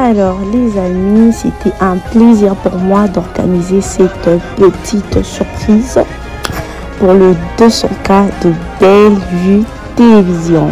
Alors les amis, c'était un plaisir pour moi d'organiser cette petite surprise pour le 200K de Belle Vue Télévision.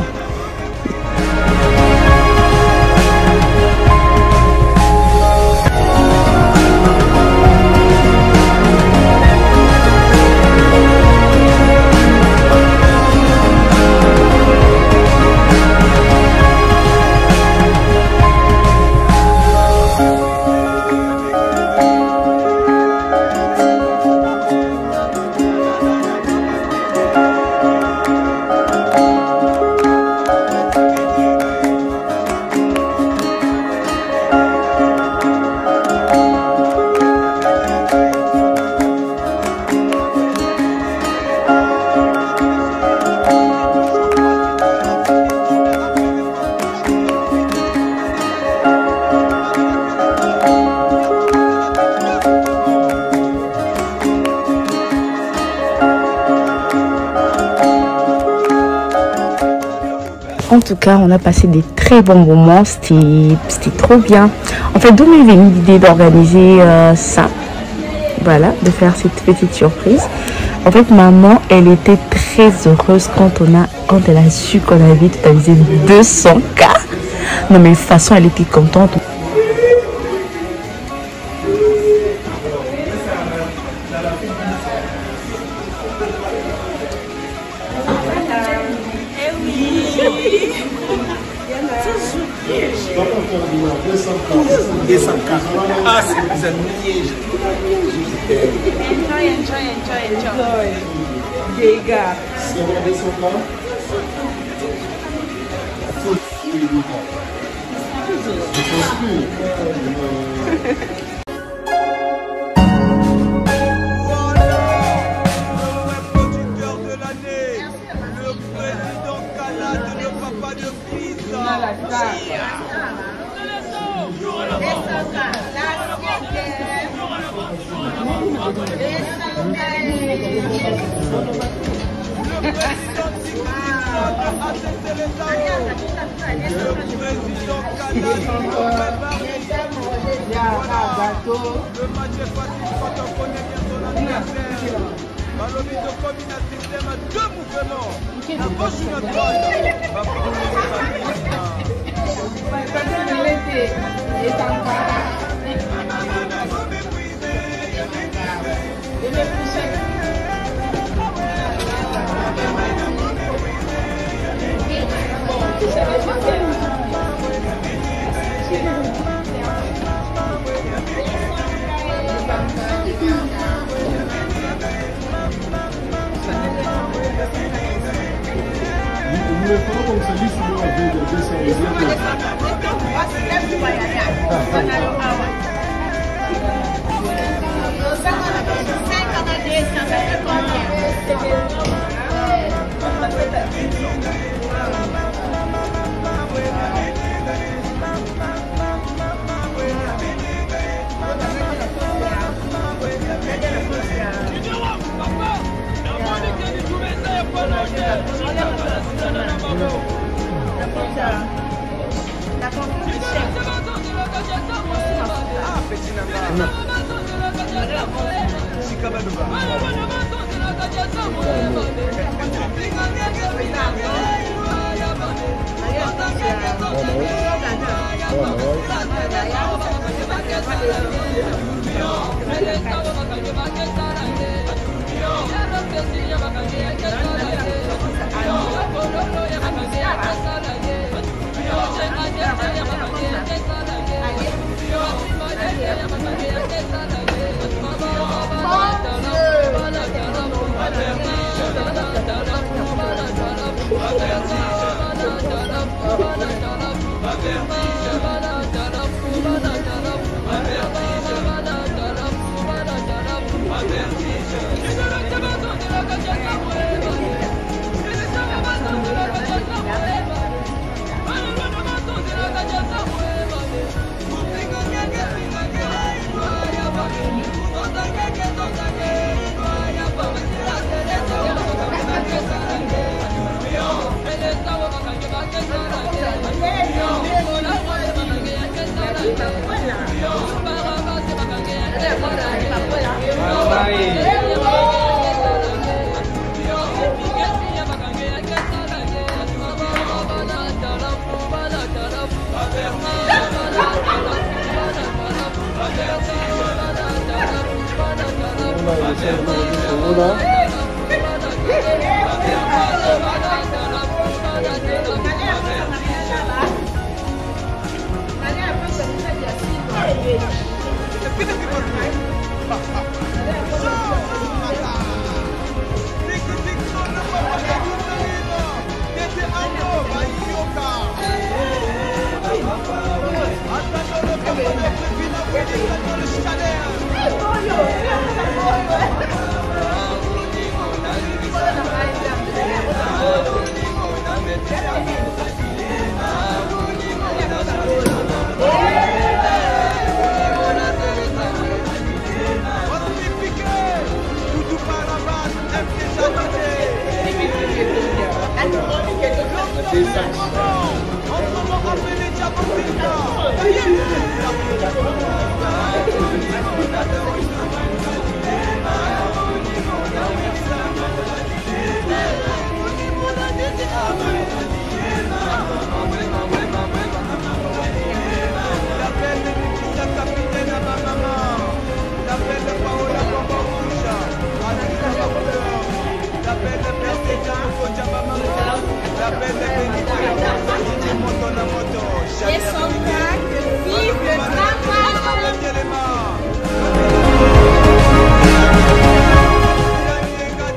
En tout cas, on a passé des très bons moments, c'était trop bien. En fait, d'où m'est venue l'idée d'organiser ça, voilà, de faire cette petite surprise. En fait, maman, elle était très heureuse quand elle a su qu'on avait totalisé 200K. Non mais de toute façon, elle était contente. Ah, c'est des amis. Enjoy. Des gars.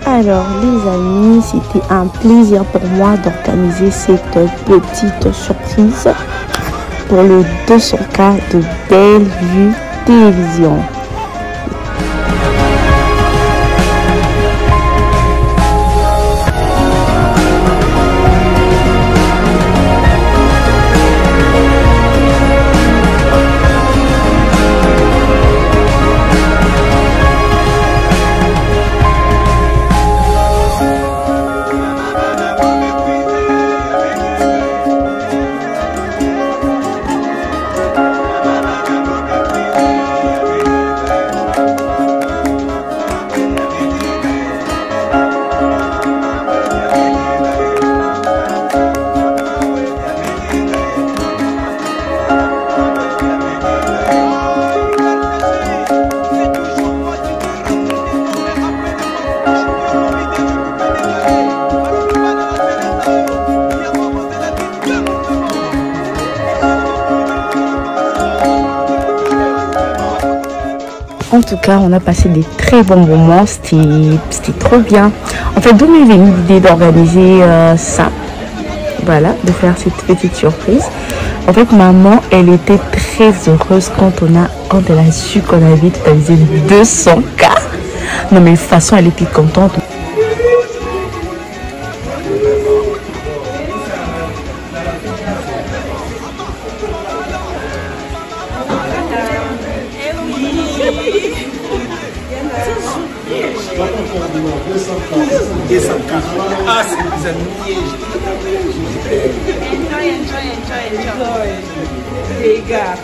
Alors les amis, c'était un plaisir pour moi d'organiser cette petite surprise pour le 200K de Belle Vue Télévision. En tout cas, on a passé des très bons moments, c'était trop bien. En fait, d'où m'est venue l'idée d'organiser ça, voilà, de faire cette petite surprise. En fait, maman, elle était très heureuse quand elle a su qu'on avait totalisé 200K. Non mais de toute façon, elle était contente. Ah, c'est des amis. Enjoy. Les gars.